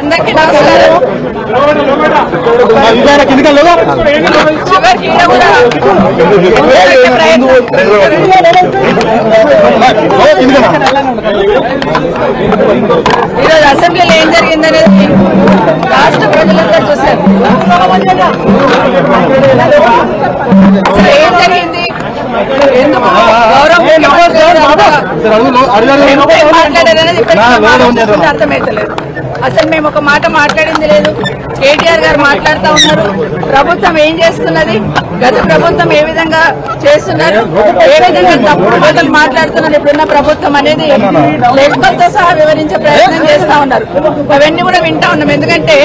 అందరికీ నమస్కారం. ఈరోజు అసెంబ్లీలో ఏం జరిగిందనేది రాష్ట్ర ప్రజలందరూ చూశారు. అసలు ఏం జరిగింది, ఎందుకు మాట్లాడారనేది ఇప్పటికీ అర్థమైతలేదు. అసలు మేము ఒక మాట మాట్లాడింది లేదు. కేటీఆర్ గారు మాట్లాడుతూ ఉన్నారు, ప్రభుత్వం ఏం చేస్తున్నది, గత ప్రభుత్వం ఏ విధంగా చేస్తున్నారు, ఏ విధంగా తప్పుడు మాటలు మాట్లాడుతున్నారు ఇప్పుడున్న ప్రభుత్వం అనేది లెక్కలతో సహా వివరించే ప్రయత్నం చేస్తా ఉన్నారు. అవన్నీ కూడా వింటా ఉన్నాం. ఎందుకంటే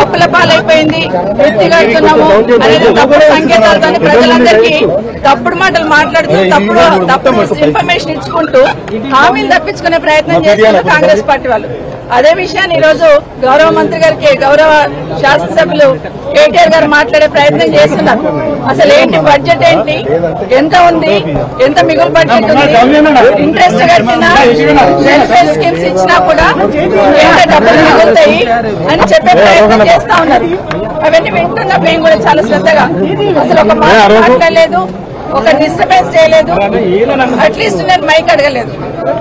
అప్పుల పాలైపోయింది, వృత్తి కడుతున్నాము అనేది తప్పుడు సంకేతాలతో ప్రజలందరికీ తప్పుడు మాటలు మాట్లాడుతూ తప్పుడు ఇన్ఫర్మేషన్ ఇచ్చుకుంటూ హామీలు తప్పించుకునే ప్రయత్నం చేస్తున్నారు కాంగ్రెస్ పార్టీ వాళ్ళు. అదే విషయాన్ని ఈ రోజు గౌరవ మంత్రి గారికి, గౌరవ శాసనసభ్యులు కేటీఆర్ గారు మాట్లాడే ప్రయత్నం చేస్తున్నారు. అసలు ఏంటి బడ్జెట్, ఏంటి, ఎంత ఉంది, ఎంత మిగులు బడ్జెట్ ఉంది, ఇంట్రెస్ట్ కట్టినా వెల్ఫేర్ స్కీమ్స్ ఇచ్చినా కూడా ఎంత డబ్బులు మిగులుతాయి అని చెప్పే ప్రయత్నం చేస్తా ఉన్నారు. అవన్నీ వింటున్నా మేము కూడా చాలా శ్రద్ధగా. అసలు ఒక మాట మాట్లాడలేదు, ఒక డిస్టర్బెన్స్ చేయలేదు, అట్లీస్ట్ నేను మైక్ అడగలేదు.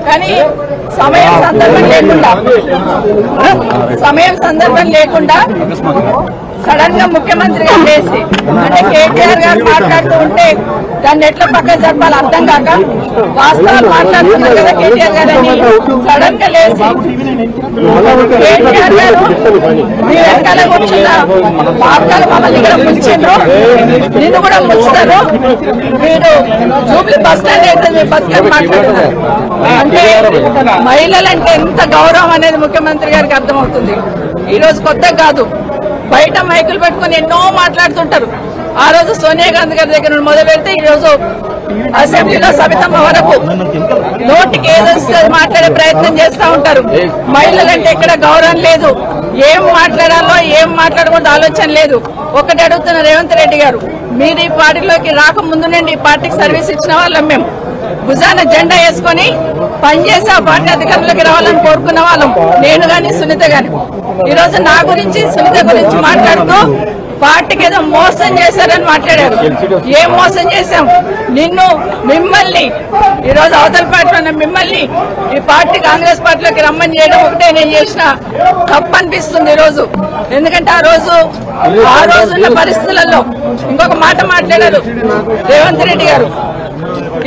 కానీ సమయం సందర్భం లేకుండా సడన్ గా ముఖ్యమంత్రి గారు లేచి, అంటే కేటీఆర్ గారు మాట్లాడుతూ ఉంటే దాన్ని ఎట్లా పక్కన జరపాలి అర్థం కాక వాస్తవాలు మాట్లాడుతున్నారు కదా కేటీఆర్ గారు అని సడన్ గా లేచి, కేటీఆర్ గారు మీ వెనకాల కూర్చున్న వార్తలు మమ్మల్ని ఇక్కడ ముంచిండ్రు, నిన్ను కూడా ముంచుతారు, మీరు జూబ్లీ బస్ స్టాండ్ అయితే మీ బతుకని మాట్లాడుతున్నారు. అంటే మహిళలంటే ఎంత గౌరవం అనేది ముఖ్యమంత్రి గారికి అర్థమవుతుంది. ఈ రోజు కొత్త కాదు, బయట మైకులు పెట్టుకుని ఎన్నో మాట్లాడుతుంటారు. ఆ రోజు సోనియా గాంధీ గారి దగ్గర నుండి మొదలు పెడితే ఈ రోజు అసెంబ్లీలో సబితమ్మ వరకు నోటికి ఏదొస్తే మాట్లాడే ప్రయత్నం చేస్తూ ఉంటారు. మహిళలంటే ఇక్కడ గౌరవం లేదు, ఏం మాట్లాడాలో ఏం మాట్లాడకూడదు ఆలోచన లేదు. ఒకటి అడుగుతున్న రేవంత్ రెడ్డి గారు, మీరు ఈ పార్టీలోకి రాకముందు నుండి ఈ పార్టీకి సర్వీస్ ఇచ్చిన వాళ్ళం, మేము భుజాన జెండా వేసుకొని పనిచేసి ఆ పార్టీ అధికారంలోకి రావాలని కోరుకున్న వాళ్ళం, నేను గాని సునీత గాని. ఈ రోజు నా గురించి సునీత గురించి మాట్లాడుతూ పార్టీకి ఏదో మోసం చేశారని మాట్లాడారు. ఏం మోసం చేశాం? మిమ్మల్ని ఈ రోజు అవతల పార్టీలో మిమ్మల్ని ఈ పార్టీ కాంగ్రెస్ పార్టీలోకి రమ్మని చేయడం ఒకటే నేను చేసిన తప్పు అనిపిస్తుంది ఈ రోజు. ఎందుకంటే ఆ రోజున్న పరిస్థితులలో ఇంకొక మాట మాట్లాడారు రేవంత్ రెడ్డి గారు.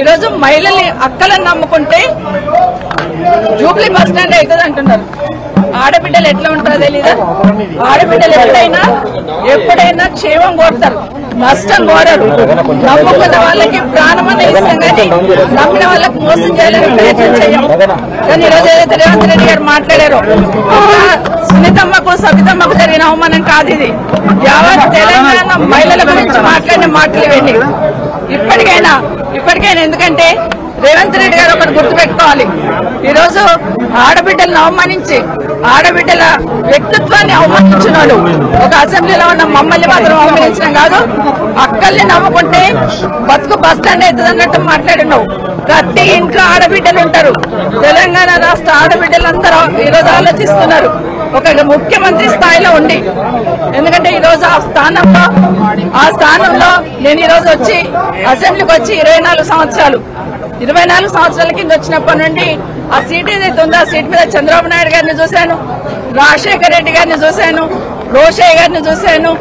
ఈరోజు మహిళల్ని అక్కలను నమ్ముకుంటే జూబ్లీ బస్ స్టాండ్ అవుతుంది అంటున్నారు. ఆడబిడ్డలు ఎట్లా ఉంటారో తెలీదా? ఆడబిడ్డలు ఎప్పుడైనా క్షేమం కోరుతారు, నష్టం కోరరు. నమ్ముకున్న వాళ్ళకి ప్రాణమని ఇస్తాం కానీ నమ్మిన వాళ్ళకి మోసం చేయాలని ప్రయత్నం చేయం. కానీ ఈరోజు ఏదైతే రేవంత్ రెడ్డి గారు మాట్లాడారో, సునీతమ్మకు సబితమ్మకు జరిగిన అవమానం కాదు ఇది. యావత్ తెలంగాణ మహిళల గురించి మాట్లాడిన మాటలు ఇవన్నీ. ఇప్పటికైనా ఎందుకంటే రేవంత్ రెడ్డి గారు ఒకటి గుర్తుపెట్టుకోవాలి, ఈరోజు ఆడబిడ్డలను అవమానించి ఆడబిడ్డల వ్యక్తిత్వాన్ని అవమానించిన వాళ్ళు ఒక అసెంబ్లీలో ఉన్న మమ్మల్ని మాత్రం అవమానించడం కాదు, అక్కల్ని నమ్ముకుంటే బతుకు బస్ స్టాండ్ అవుతుంది అన్నట్టు మాట్లాడినావు. ప్రతి ఇంట్లో ఆడబిడ్డలు ఉంటారు. తెలంగాణ రాష్ట్ర ఆడబిడ్డలందరూ ఈరోజు ఆలోచిస్తున్నారు ఒక ముఖ్యమంత్రి స్థాయిలో ఉండి. ఎందుకంటే ఈరోజు ఆ స్థానంలో నేను ఈరోజు వచ్చి అసెంబ్లీకి వచ్చి 24 సంవత్సరాల కింద వచ్చినప్పటి నుండి ఆ సీట్ ఏదైతే ఉందో ఆ సీట్ మీద చంద్రబాబు నాయుడు గారిని చూశాను, రాజశేఖర్ రెడ్డి గారిని చూశాను, రోషయ్య గారిని చూశాను,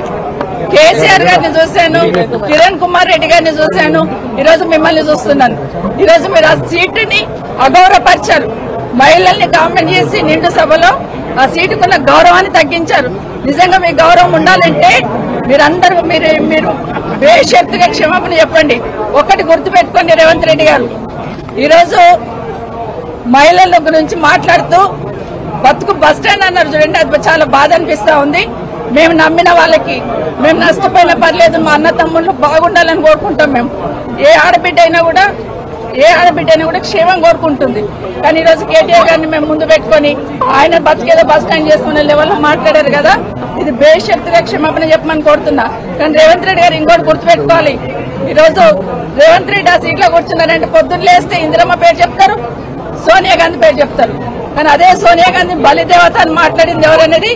కేసీఆర్ గారిని చూశాను, కిరణ్ కుమార్ రెడ్డి గారిని చూశాను. ఈరోజు మిమ్మల్ని చూస్తున్నాను. ఈరోజు మీరు ఆ సీటుని అగౌరవపరిచారు. మహిళల్ని కామెంట్ చేసి నిండు సభలో ఆ సీటుకున్న గౌరవాన్ని తగ్గించారు. నిజంగా మీ గౌరవం ఉండాలంటే మీరందరూ మీరు బేషరతుగా క్షమాపణ చెప్పండి. ఒకటి గుర్తుపెట్టుకోండి రేవంత్ రెడ్డి గారు, ఈరోజు మహిళల గురించి మాట్లాడుతూ బతుకు బస్ స్టాండ్ అన్నారు చూడండి, అది చాలా బాధ అనిపిస్తా ఉంది. మేము నమ్మిన వాళ్ళకి మేము నష్టపోయినా పర్లేదు, మా అన్న తమ్ముళ్ళు బాగుండాలని కోరుకుంటాం. మేము ఏ ఆడబిడ్డ అయినా కూడా క్షేమం కోరుకుంటుంది. కానీ ఈరోజు కేటీఆర్ గారిని మేము ముందు పెట్టుకొని ఆయన బతికేదో బస్ స్టాండ్ చేసుకునే లెవెల్లో మాట్లాడారు కదా, ఇది బేషరతుగా క్షమాపణ చెప్పమని కోరుతున్నా. కానీ రేవంత్ రెడ్డి గారు ఇంకోటి గుర్తుపెట్టుకోవాలి, ఈరోజు రేవంత్ రెడ్డి ఆ సీట్లో కూర్చున్నారంటే పొద్దున్న లేస్తే ఇందిరమ్మ పేరు చెప్తారు, సోనియా గాంధీ పేరు చెప్తారు. కానీ అదే సోనియా గాంధీ బలిదేవత అని మాట్లాడింది ఎవరనేది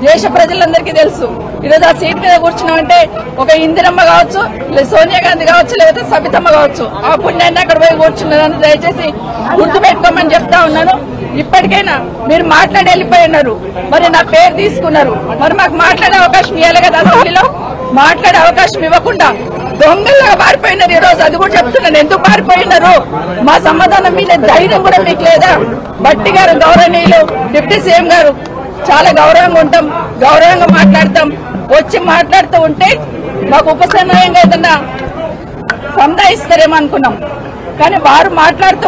దేశ ప్రజలందరికీ తెలుసు. ఈరోజు ఆ సీట్ మీద కూర్చున్నామంటే ఒక ఇందిరమ్మ కావచ్చు, లేదా సోనియా గాంధీ కావచ్చు, లేకపోతే సబితమ్మ కావచ్చు, ఆ పుణ్యాన్ని అక్కడ పోయి కూర్చున్నారని దయచేసి గుర్తుపెట్టుకోమని చెప్తా ఉన్నాను. ఇప్పటికైనా మీరు మాట్లాడి వెళ్ళిపోయినారు, మరి నా పేరు తీసుకున్నారు, మరి మాకు మాట్లాడే అవకాశం ఇవ్వాలి కదా. అసెంబ్లీలో మాట్లాడే అవకాశం ఇవ్వకుండా దొంగల్లాగా పారిపోయినారు. ఈ రోజు అది కూడా చెప్తున్నాను, ఎందుకు పారిపోయినారు, మా సమాధానం మీద ధైర్యం కూడా మీకు లేదా? భట్టి గారు గౌరవనీయులు డిప్యూటీ సీఎం గారు చాలా గౌరవంగా ఉంటాం, గౌరవంగా మాట్లాడతాం. వచ్చి మాట్లాడుతూ ఉంటే మాకు ఉపసంహయంగా ఏదన్నా సంధాయిస్తారేమో అనుకున్నాం. కానీ వారు మాట్లాడుతూ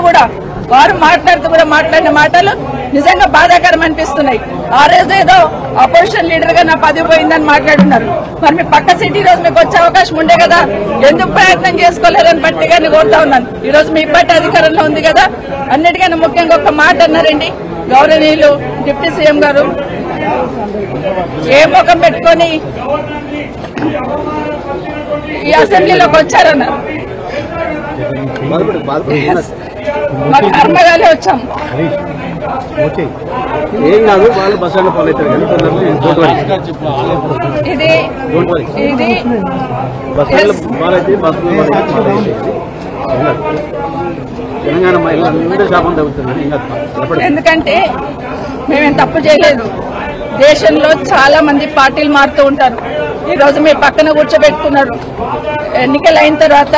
కూడా మాట్లాడిన మాటలు నిజంగా బాధాకరం అనిపిస్తున్నాయి. ఆ రోజు ఏదో అపోజిషన్ లీడర్ గా నా పదవి పోయిందని మాట్లాడుతున్నారు. మరి మీ పక్క సిటీ రోజు మీకు వచ్చే అవకాశం ఉండే కదా, ఎందుకు ప్రయత్నం చేసుకోలేదని బట్టి గారిని కోరుతా ఉన్నాను. ఈ రోజు మీ పార్టీ అధికారంలో ఉంది కదా. అన్నిటికన్నా ముఖ్యంగా ఒక మాట అన్నారండి గౌరవనీయులు డిప్యూటీ సీఎం గారు, ఏ ముఖం పెట్టుకొని ఈ అసెంబ్లీలోకి వచ్చారన్నారు. మా కర్మగానే వచ్చాం. ఏం కాదు, వాళ్ళు బస్సులో ఫాలో అవుతారు కానీ ఇది బస్సులో ఫాలో అయితే బస్సులో తెలంగాణ మహిళలందరూ శాపం తగ్గుతున్నారు. ఎందుకంటే మేమేం తప్పు చేయలేదు. దేశంలో చాలా మంది పార్టీలు మారుతూ ఉంటారు. ఈ రోజు మీ పక్కన కూర్చోబెట్టుకున్నారు. ఎన్నికలు అయిన తర్వాత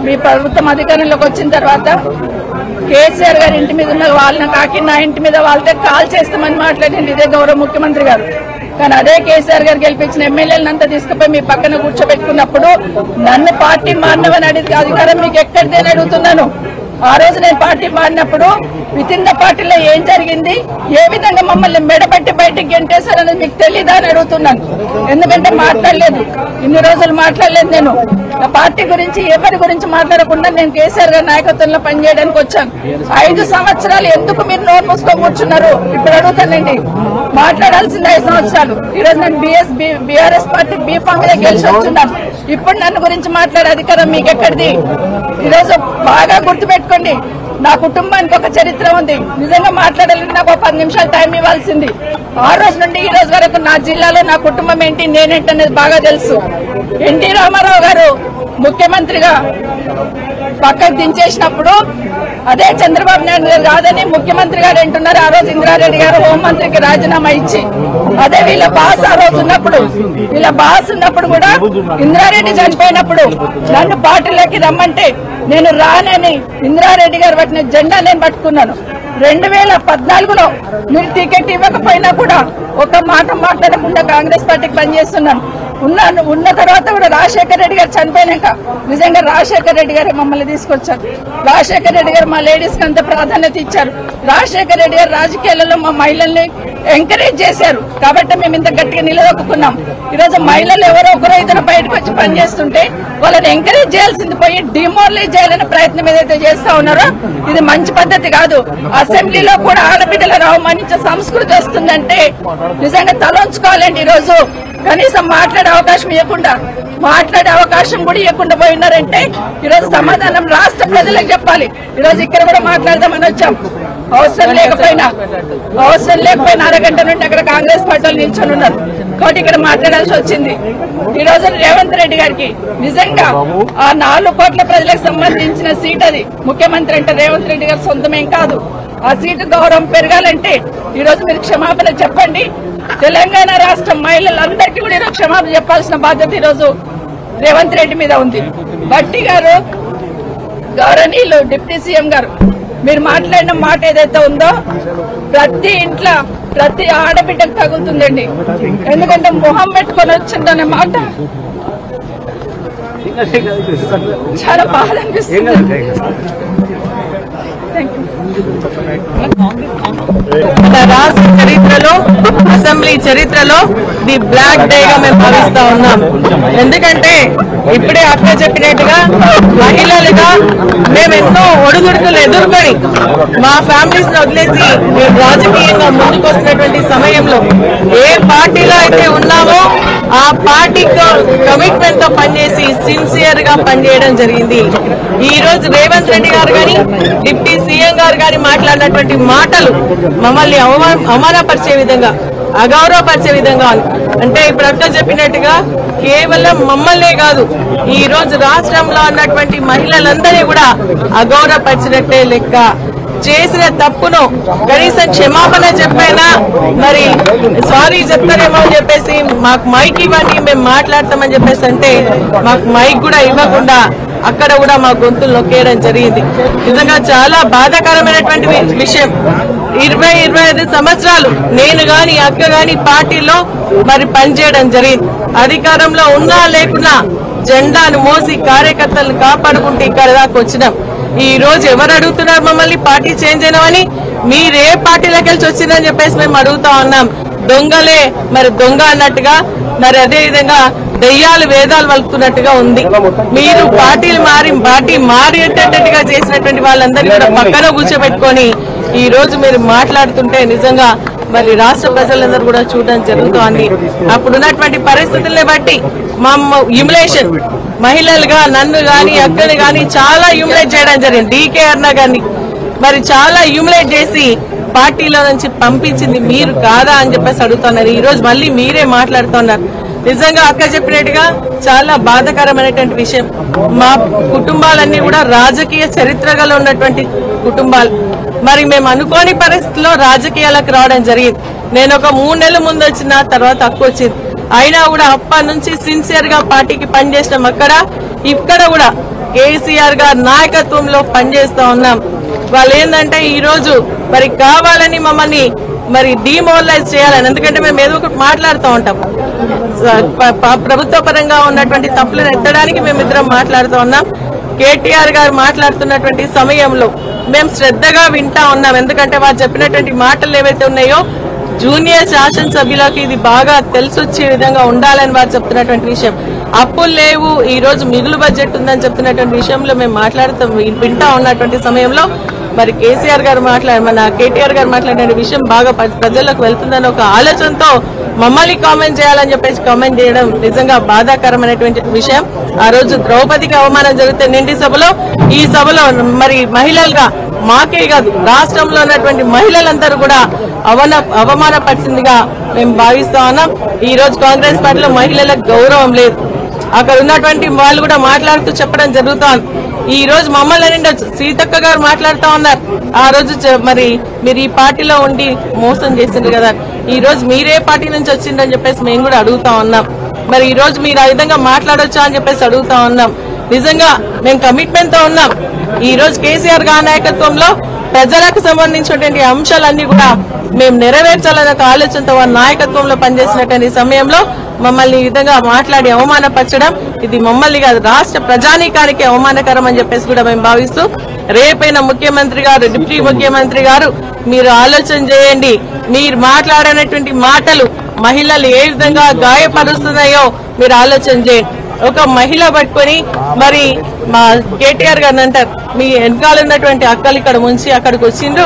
మీ ప్రభుత్వం అధికారంలోకి వచ్చిన తర్వాత కేసీఆర్ గారి ఇంటి మీద ఉన్న వాళ్ళని కాకి నా ఇంటి మీద వాళ్ళతో కాల్ చేస్తామని మాట్లాడింది ఇదే గౌరవ ముఖ్యమంత్రి గారు. కానీ అదే కేసీఆర్ గారు గెలిపించిన ఎమ్మెల్యేలంతా తీసుకుపోయి మీ పక్కన కూర్చోబెట్టుకున్నప్పుడు నన్ను పార్టీ మారినవని అడిగితే అధికారం మీకు ఎక్కడిదేని అడుగుతున్నాను. ఆ రోజు నేను పార్టీ మారినప్పుడు విత్ ఇన్ ద పార్టీలో ఏం జరిగింది, ఏ విధంగా మమ్మల్ని మెడబట్టి బయటకు గెంటేశారనేది మీకు తెలీదా అని అడుగుతున్నాను. ఎందుకంటే మాట్లాడలేదు, ఇన్ని రోజులు మాట్లాడలేదు. నేను నా పార్టీ గురించి ఎవరి గురించి మాట్లాడకుండా నేను కేసీఆర్ గారి నాయకత్వంలో పనిచేయడానికి వచ్చాను. 5 సంవత్సరాలు ఎందుకు మీరు నోరు మూసుకొని కూర్చున్నారు ఇప్పుడు అడుగుతానండి. మాట్లాడాల్సింది 5 సంవత్సరాలు. ఈ రోజు నేను బీఆర్ఎస్ పార్టీ బీఫామ్ మీద గెలిచి వచ్చున్నాను. ఇప్పుడు నన్ను గురించి మాట్లాడే అధికారం మీకు ఎక్కడిది? ఈరోజు బాగా గుర్తుపెట్టుకోండి, నా కుటుంబానికి ఒక చరిత్ర ఉంది. నిజంగా మాట్లాడాలంటే నాకు 10 నిమిషాలు టైం ఇవ్వాల్సింది. ఆ రోజు నుండి ఈ రోజు వరకు నా జిల్లాలో నా కుటుంబం ఏంటి, నేనేంటి అనేది బాగా తెలుసు. ఎన్టీ రామారావు గారు ముఖ్యమంత్రిగా పక్కకు దించేసినప్పుడు అదే చంద్రబాబు నాయుడు గారు కాదని ముఖ్యమంత్రి గారు అంటున్నారు. ఆ రోజు ఇంద్రారెడ్డి గారు హోంమంత్రికి రాజీనామా ఇచ్చి, అదే వీళ్ళ బాస్ ఆ రోజు ఉన్నప్పుడు కూడా ఇంద్రారెడ్డి చనిపోయినప్పుడు నన్ను పార్టీలోకి రమ్మంటే నేను రానని ఇంద్రారెడ్డి గారు పట్టిన జెండా నేను పట్టుకున్నాను. 2014లో మీరు టికెట్ ఇవ్వకపోయినా కూడా ఒక మాట మాట్లాడకుండా కాంగ్రెస్ పార్టీకి పనిచేస్తున్నాను. ఉన్న తర్వాత కూడా రాజశేఖర రెడ్డి గారు చనిపోయినాక నిజంగా రాజశేఖర రెడ్డి గారు మమ్మల్ని తీసుకొచ్చారు. రాజశేఖర రెడ్డి గారు మా లేడీస్ కి అంత ప్రాధాన్యత ఇచ్చారు. రాజశేఖర రెడ్డి గారు రాజకీయాలలో మా మహిళల్ని ఎంకరేజ్ చేశారు కాబట్టి మేము ఇంత గట్టిగా నిలదొక్కున్నాం. ఈరోజు మహిళలు ఎవరో ఒకరో ఇద్దరు బయటకు వచ్చి పనిచేస్తుంటే వాళ్ళని ఎంకరేజ్ చేయాల్సింది పోయి డిమోరలైజ్ చేయాలనే ప్రయత్నం ఏదైతే చేస్తా ఉన్నారో ఇది మంచి పద్ధతి కాదు. అసెంబ్లీలో కూడా ఆడబిడ్డలను అవమానించే సంస్కృతి వస్తుందంటే నిజంగా తలంచుకోవాలండి. ఈరోజు కనీసం మాట్లాడే అవకాశం కూడా ఇవ్వకుండా పోయినారంటే ఈరోజు సమాధానం రాష్ట్ర ప్రజలకు చెప్పాలి. ఈరోజు ఇక్కడ కూడా మాట్లాడదామని వచ్చాం. అవసరం లేకపోయినా అరగంట నుండి అక్కడ కాంగ్రెస్ పార్టీలు నిల్చొని ఉన్నారు కాబట్టి ఇక్కడ మాట్లాడాల్సి వచ్చింది. ఈ రోజు రేవంత్ రెడ్డి గారికి నిజంగా ఆ 4 కోట్ల ప్రజలకు సంబంధించిన సీట్ అది. ముఖ్యమంత్రి అంటే రేవంత్ రెడ్డి గారు సొంతమేం కాదు. ఆ సీటు గౌరవం పెరగాలంటే ఈ రోజు మీరు క్షమాపణ చెప్పండి. తెలంగాణ రాష్ట్ర మహిళలందరికీ కూడా ఈరోజు క్షమాపణ చెప్పాల్సిన బాధ్యత ఈరోజు రేవంత్ రెడ్డి మీద ఉంది. భట్టి గారు గౌరవనీయులు డిప్యూటీ సీఎం గారు మీరు మాట్లాడిన మాట ఏదైతే ఉందో ప్రతి ఇంట్లో ప్రతి ఆడబిడ్డకు తగులుతుందండి. ఎందుకంటే మొహం పెట్టుకొని వచ్చిందనే మాట చాలా బాధ అనిపిస్తుంది. రాష్ట్ర చరిత్రలో అసెంబ్లీ చరిత్రలో ది బ్లాక్ డే గా మేము భావిస్తా ఉన్నాం. ఎందుకంటే ఇప్పుడే అక్క చెప్పినట్టుగా మహిళలుగా మేము ఎన్నో ఒడిదుడుకులు ఎదుర్కొని మా ఫ్యామిలీస్ ని వదిలేసి మేము రాజకీయంగా ముందుకు వస్తున్నటువంటి సమయంలో ఏ పార్టీలో అయితే ఉన్నామో ఆ పార్టీతో కమిట్మెంట్ తో పనిచేసి సిన్సియర్ గా పనిచేయడం జరిగింది. ఈ రోజు రేవంత్ రెడ్డి గారు గాని డిప్యూటీ సీఎం గారు గాని మాట్లాడినటువంటి మాటలు మమ్మల్ని అవమానపరిచే విధంగా, అగౌరవపరిచే విధంగా అంటే ఇప్పుడు అక్క చెప్పినట్టుగా కేవలం మమ్మల్నే కాదు ఈ రోజు రాష్ట్రంలో ఉన్నటువంటి మహిళలందరినీ కూడా అగౌరవపరిచినట్టే లెక్క. చేసిన తప్పును కనీసం క్షమాపణ చెప్పైనా మరి సారీ చెప్తారేమో అని చెప్పేసి మాకు మైక్ ఇవ్వండి మేము మాట్లాడతామని చెప్పేసి అంటే మాకు మైక్ కూడా ఇవ్వకుండా అక్కడ కూడా మా గొంతులు నొక్కేయడం జరిగింది. నిజంగా చాలా బాధాకరమైనటువంటి విషయం. 20-25 సంవత్సరాలు నేను గాని అక్క గాని పార్టీలో మరి పనిచేయడం జరిగింది. అధికారంలో ఉన్నా లేకున్నా జెండాను మోసి కార్యకర్తలను కాపాడుకుంటూ ఇక్కడ దాకా వచ్చినాం. ఈ రోజు ఎవరు అడుగుతున్నారు మమ్మల్ని పార్టీ చేంజ్ అయినామని? మీరే పార్టీలోకి వెళ్ళి వచ్చిందని చెప్పేసి మేము అడుగుతా ఉన్నాం. దొంగలే మరి దొంగ అన్నట్టుగా, మరి అదే విధంగా దెయ్యాలు వేదాలు వలుకుతున్నట్టుగా ఉంది. మీరు పార్టీ మారేటట్టుగా చేసినటువంటి వాళ్ళందరినీ కూడా పక్కన కూర్చోబెట్టుకొని ఈ రోజు మీరు మాట్లాడుతుంటే నిజంగా మరి రాష్ట్ర ప్రజలందరూ కూడా చూడడం జరుగుతోంది. అప్పుడున్నటువంటి పరిస్థితుల్ని బట్టి మా హ్యూమిలేషన్ మహిళలుగా నన్ను గాని అక్కని గాని చాలా హ్యూమిలేట్ చేయడం జరిగింది. డీకే అన్న గాని మరి చాలా హ్యూమిలేట్ చేసి పార్టీలో నుంచి పంపించింది మీరు కాదా అని చెప్పేసి అడుగుతున్నారు. ఈ రోజు మళ్ళీ మీరే మాట్లాడుతున్నారు. నిజంగా అక్క చెప్పినట్టుగా చాలా బాధాకరమైనటువంటి విషయం. మా కుటుంబాలన్నీ కూడా రాజకీయ చరిత్రలో ఉన్నటువంటి కుటుంబాలు. మరి మేము అనుకోని పరిస్థితుల్లో రాజకీయాలకు రావడం జరిగింది. నేను ఒక 3 నెలల ముందు వచ్చిన తర్వాత అక్క వచ్చింది. అయినా కూడా అప్పటి నుంచి సిన్సియర్ గా పార్టీకి పనిచేసినాం. ఇక్కడ కూడా కేసీఆర్ గారి నాయకత్వంలో పనిచేస్తా ఉన్నాం. వాళ్ళు ఏంటంటే ఈ రోజు మరి కావాలని మమ్మల్ని మరి డిమోరలైజ్ చేయాలని, ఎందుకంటే మేము ఏదో ఒకటి మాట్లాడుతూ ఉంటాం. ప్రభుత్వ పరంగా ఉన్నటువంటి తప్పులను ఎత్తడానికి మేమిద్దరం మాట్లాడుతూ ఉన్నాం. కేటీఆర్ గారు మాట్లాడుతున్నటువంటి సమయంలో మేము శ్రద్ధగా వింటా ఉన్నాం. ఎందుకంటే వారు చెప్పినటువంటి మాటలు ఏవైతే ఉన్నాయో జూనియర్ శాసనసభ్యులకు ఇది బాగా తెలిసొచ్చే విధంగా ఉండాలని వారు చెప్తున్నటువంటి విషయం. అప్పులు లేవు, ఈ రోజు మిగులు బడ్జెట్ ఉందని చెప్తున్నటువంటి విషయంలో మేము వింటా ఉన్నటువంటి సమయంలో మరి కేటీఆర్ గారు మాట్లాడిన విషయం బాగా ప్రజలకు వెళ్తుందని ఒక ఆలోచనతో మమ్మల్ని కామెంట్ చేయాలని చెప్పేసి కామెంట్ చేయడం నిజంగా బాధాకరమైనటువంటి విషయం. ఆ రోజు ద్రౌపదికి అవమానం జరిగితే నిండి సభలో, ఈ సభలో మరి మహిళలుగా మాకే కాదు రాష్ట్రంలో ఉన్నటువంటి మహిళలందరూ కూడా అవమానపరిచిందిగా మేము భావిస్తా ఉన్నాం. ఈ రోజు కాంగ్రెస్ పార్టీలో మహిళలకు గౌరవం లేదు. అక్కడ ఉన్నటువంటి వాళ్ళు కూడా మాట్లాడుతూ చెప్పడం జరుగుతోంది. ఈ రోజు మమ్మల్ని నిండొచ్చు సీతక్క గారు మాట్లాడుతూ ఉన్నారు. ఆ రోజు మరి మీరు ఈ పార్టీలో ఉండి మోసం చేసిండ్రు కదా, ఈ రోజు మీరే పార్టీ నుంచి వచ్చిందని చెప్పేసి మేము కూడా అడుగుతా ఉన్నాం. మరి ఈ రోజు మీరు ఆ విధంగా మాట్లాడొచ్చా అని చెప్పేసి అడుగుతా ఉన్నాం. నిజంగా మేము కమిట్మెంట్ తో ఉన్నాం. ఈ రోజు కేసీఆర్ గారి నాయకత్వంలో ప్రజలకు సంబంధించినటువంటి అంశాలన్నీ కూడా మేము నెరవేర్చాలనే ఒక ఆలోచనతో వారి నాయకత్వంలో పనిచేసినటువంటి సమయంలో మమ్మల్ని ఈ విధంగా మాట్లాడి అవమానపరచడం ఇది మమ్మల్ని కాదు రాష్ట్ర ప్రజానీకానికి అవమానకరం అని చెప్పేసి కూడా మేము భావిస్తూ, రేపైన ముఖ్యమంత్రి గారు డిప్యూటీ ముఖ్యమంత్రి గారు మీరు ఆలోచన చేయండి. మీరు మాట్లాడినటువంటి మాటలు మహిళలు ఏ విధంగా గాయపరుస్తున్నాయో మీరు ఆలోచన చేయండి. ఒక మహిళ పట్టుకొని మరి మా కేటీఆర్ గారిని అంటారు, మీ వెనకాల ఉన్నటువంటి అక్కలు ఇక్కడ ముంచి అక్కడికి వచ్చిండ్రు,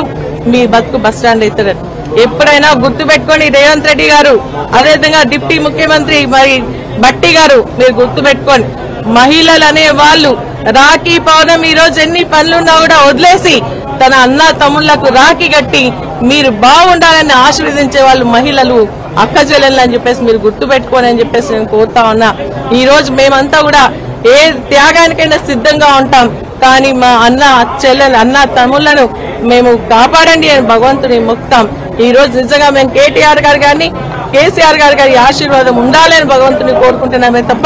మీ బతుకు బస్ స్టాండ్ అవుతారు. ఎప్పుడైనా గుర్తు పెట్టుకోండి రేవంత్ రెడ్డి గారు, అదేవిధంగా డిప్యూటీ ముఖ్యమంత్రి మరి భట్టి గారు, మీరు గుర్తు పెట్టుకోండి. మహిళలు అనే వాళ్ళు రాఖీ పౌర్ణమి ఈ రోజు ఎన్ని పనులున్నా కూడా వదిలేసి తన అన్న తమ్ముళ్లకు రాఖీ కట్టి మీరు బాగుండాలని ఆశీర్వదించే వాళ్ళు మహిళలు, అక్క చెల్లెళ్ళు అని చెప్పేసి మీరు గుర్తు పెట్టుకోని అని చెప్పేసి నేను కోరుతా ఉన్నా. ఈ రోజు మేమంతా కూడా ఏ త్యాగానికైనా సిద్ధంగా ఉంటాం. కానీ మా అన్న తమ్ముళ్లను మేము కాపాడండి అని భగవంతుని మొక్కుతాం. ఈ రోజు నిజంగా మేము కేటీఆర్ గారు కానీ కేసీఆర్ గారి ఆశీర్వాదం ఉండాలని భగవంతుని కోరుకుంటున్నామే తప్ప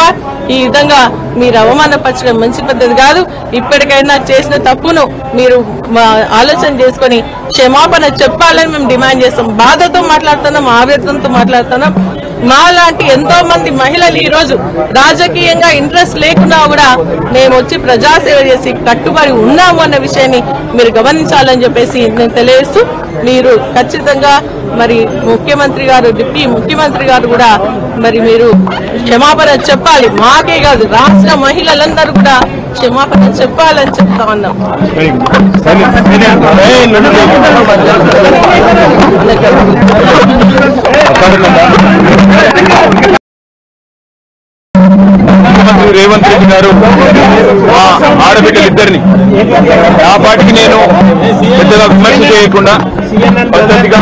ఈ విధంగా మీరు అవమానపరచడం మంచి పద్ధతి కాదు. ఇప్పటికైనా చేసిన తప్పును మీరు ఆలోచన చేసుకొని క్షమాపణ చెప్పాలని మేము డిమాండ్ చేస్తాం. బాధతో మాట్లాడుతున్నాం, ఆవేదనతో మాట్లాడుతున్నాం. మాలాంటి ఎంతో మంది మహిళలు ఈ రోజు రాజకీయంగా ఇంట్రెస్ట్ లేకున్నా కూడా మేము వచ్చి ప్రజాసేవ చేసి కట్టుబడి ఉన్నాము అన్న విషయాన్ని మీరు గమనించాలని చెప్పేసి నేను తెలియజేస్తూ, మీరు ఖచ్చితంగా మరి ముఖ్యమంత్రి గారు డిప్యూటీ ముఖ్యమంత్రి గారు కూడా మరి మీరు క్షమాపణ చెప్పాలి. మాకే కాదు రాష్ట్ర మహిళలందరూ కూడా క్షమాపణ చెప్పాలని చెప్తా ఉన్నాం. రేవంత్ రెడ్డి గారు మా ఆడబిడ్డలిద్దరిని ఆ పాటికి నేను పెద్దగా విమర్శ చేయకుండా పద్ధతిగా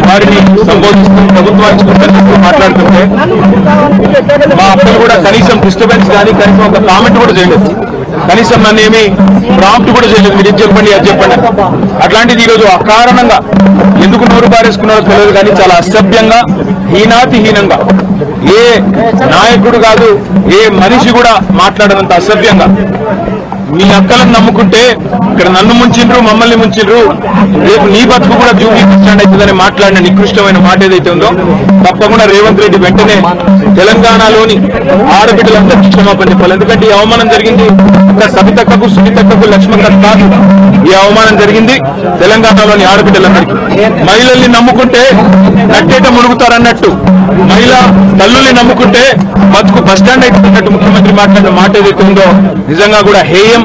వారిని సంబోధిస్తూ ప్రభుత్వానికి మాట్లాడుతుంటే మా అక్కలు కూడా కనీసం డిస్టర్బెన్స్ కానీ కనీసం ఒక కామెంట్ కూడా చేయలేదు. కనీసం నన్ను ఏమి ప్రాంప్ట్ కూడా చేయలేదు. మీరు ఇది చెప్పండి అది చెప్పండి. అట్లాంటిది ఈరోజు అకారణంగా ఎందుకు నోరు బారేసుకున్నారో తెలియదు కానీ చాలా అసభ్యంగా హీనాతిహీనంగా ఏ నాయకుడు కాదు ఏ మనిషి కూడా మాట్లాడనంత అసభ్యంగా మీ అక్కలను నమ్ముకుంటే ఇక్కడ నన్ను ముంచిండ్రు మమ్మల్ని ముంచిండ్రు రేపు నీ బతుకు కూడా జూబ్లీ స్టాండ్ అవుతుందని మాట్లాడిన నికృష్టమైన మాట ఏదైతే ఉందో తప్పకుండా రేవంత్ రెడ్డి వెంటనే తెలంగాణలోని ఆడబిడ్డలందరికీ క్షమాపణ చెప్పాలి. ఎందుకంటే ఈ అవమానం జరిగింది ఒక సబితక్కకు సునీతక్కకు లక్ష్మణ్ కాదు. ఈ అవమానం జరిగింది తెలంగాణలోని ఆడబిడ్డలందరికీ. మహిళల్ని నమ్ముకుంటే నట్టేట మునుగుతారన్నట్టు మహిళా తల్లుల్ని నమ్ముకుంటే బతుకు బస్టాండ్ అయిపోతున్నట్టు ముఖ్యమంత్రి మాట్లాడిన మాట ఏదైతే ఉందో నిజంగా కూడా హేయం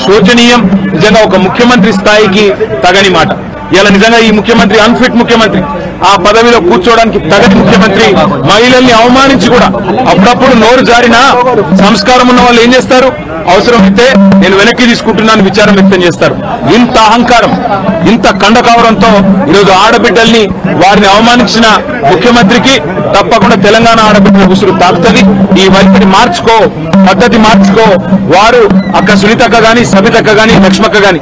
శోచనీయం. నిజంగా ఒక ముఖ్యమంత్రి స్థాయికి తగని మాట. ఇలా నిజంగా ఈ ముఖ్యమంత్రి అన్ఫిట్ ముఖ్యమంత్రి, ఆ పదవిలో కూర్చోవడానికి తగని ముఖ్యమంత్రి మహిళల్ని అవమానించి కూడా అప్పుడప్పుడు నోరు జారినా సంస్కారం ఉన్న వాళ్ళు ఏం చేస్తారు, అవసరమైతే నేను వెనక్కి తీసుకుంటున్నాను విచారం వ్యక్తం చేస్తారు. ఇంత అహంకారం ఇంత కండకావరంతో ఈరోజు ఆడబిడ్డల్ని వారిని అవమానించిన ముఖ్యమంత్రికి తప్పకుండా తెలంగాణ ఆడబిడ్డల ఉసురు తాకుతుంది. ఈ వైఖరి మార్చుకో, పద్ధతి మార్చుకో. వారు అక్క సునీతక్క గాని సబితక్క గాని లక్ష్మక్క గాని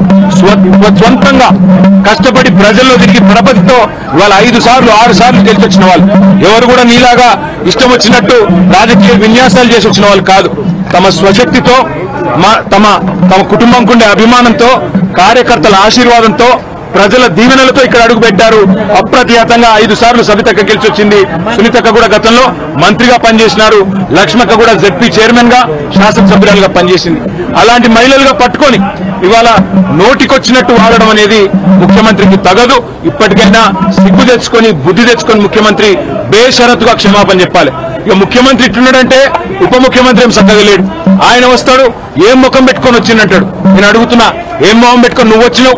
స్వంతంగా కష్టపడి ప్రజల్లో తిరిగి పరపతితో ఇవాళ 5 సార్లు 6 సార్లు గెలిచొచ్చిన వాళ్ళు. ఎవరు కూడా నీలాగా ఇష్టం వచ్చినట్టు రాజకీయ విన్యాసాలు చేసి వచ్చిన వాళ్ళు కాదు. తమ స్వశక్తితో తమ కుటుంబంకుండే అభిమానంతో కార్యకర్తల ఆశీర్వాదంతో ప్రజల దీవెనలతో ఇక్కడ అడుగు పెట్టారు. అప్రతిహతంగా 5 సార్లు సబితక్క గెలిచొచ్చింది. సునీతక్క కూడా గతంలో మంత్రిగా పనిచేసినారు. లక్ష్మక్క కూడా జెడ్పీ చైర్మన్ గా శాసనసభ్యురాలుగా పనిచేసింది. అలాంటి మహిళలుగా పట్టుకొని ఇవాళ నోటికొచ్చినట్టు వాడడం అనేది ముఖ్యమంత్రికి తగదు. ఇప్పటికైనా సిగ్గు తెచ్చుకొని బుద్ధి తెచ్చుకొని ముఖ్యమంత్రి బేషరతుగా క్షమాపణ చెప్పాలి. ఇక ముఖ్యమంత్రి ఇట్లున్నాడంటే ఉప ముఖ్యమంత్రి ఏం చక్కగా లేడు. ఆయన వస్తాడు ఏం ముఖం పెట్టుకొని వచ్చిందంటాడు. నేను అడుగుతున్నా, ఏం మొహం పెట్టుకొని నువ్వు వచ్చినావు?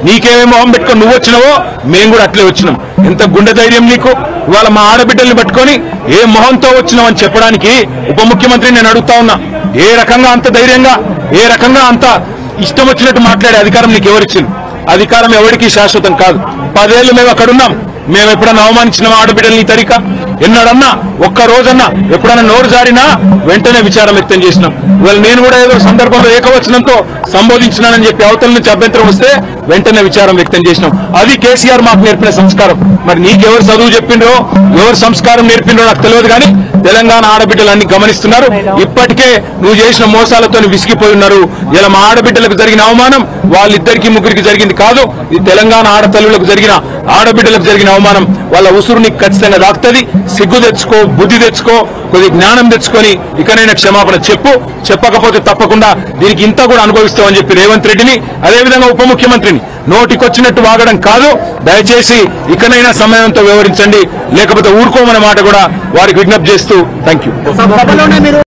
నీకేమే మొహం పెట్టుకొని నువ్వు వచ్చినావో మేము కూడా అట్లే వచ్చినాం. ఎంత గుండె ధైర్యం నీకు? ఇవాళ మా ఆడబిడ్డల్ని పట్టుకొని ఏ మొహంతో వచ్చినావు అని చెప్పడానికి ఉప ముఖ్యమంత్రి నేను అడుగుతా ఉన్నా. ఏ రకంగా అంత ధైర్యంగా, ఏ రకంగా అంత ఇష్టం వచ్చినట్టు మాట్లాడే అధికారం నీకు ఎవరిచ్చింది? అధికారం ఎవరికి శాశ్వతం కాదు. 10 ఏళ్లు మేము అక్కడ ఉన్నాం. మేము ఎప్పుడన్నా అవమానించిన ఆడబిడ్డల్ని తరిక ఎన్నడన్నా ఒక్క రోజన్నా ఎప్పుడన్నా నోరు జారినా వెంటనే విచారం వ్యక్తం చేసినాం. ఇవాళ నేను కూడా ఏదో సందర్భంలో ఏకవచనంతో సంబోధించినానని చెప్పి అవతల నుంచి అభ్యంతరం వస్తే వెంటనే విచారం వ్యక్తం చేసినాం. అది కేసీఆర్ మాకు నేర్పిన సంస్కారం. మరి నీకెవరు చదువు చెప్పిండ్రో ఎవరు సంస్కారం నేర్పిండ్రో నాకు తెలియదు కానీ తెలంగాణ ఆడబిడ్డలన్నీ గమనిస్తున్నారు. ఇప్పటికే నువ్వు చేసిన మోసాలతో విసిగిపోయి ఉన్నారు. ఇలా మా ఆడబిడ్డలకు జరిగిన అవమానం వాళ్ళిద్దరికి ముగ్గురికి జరిగింది కాదు. ఇది తెలంగాణ ఆడతల్లులకు జరిగిన ఆడబిడ్డలకు జరిగిన అవమానం. వాళ్ళ ఉసురు నీకు ఖచ్చితంగా దాక్తుంది. సిగ్గు తెచ్చుకో, బుద్ధి తెచ్చుకో, కొద్ది జ్ఞానం తెచ్చుకొని ఇకనైనా క్షమాపణ చెప్పు. చెప్పకపోతే తప్పకుండా దీనికి ఇంత కూడా అనుభవిస్తామని చెప్పి రేవంత్ రెడ్డిని అదేవిధంగా ఉప ముఖ్యమంత్రిని నోటికొచ్చినట్టు వాగడం కాదు. దయచేసి ఇకనైనా సమయంతో వ్యవహరించండి, లేకపోతే ఊరుకోమనే మాట కూడా వారికి విజ్ఞప్తి చేస్తూ థ్యాంక్ యూ.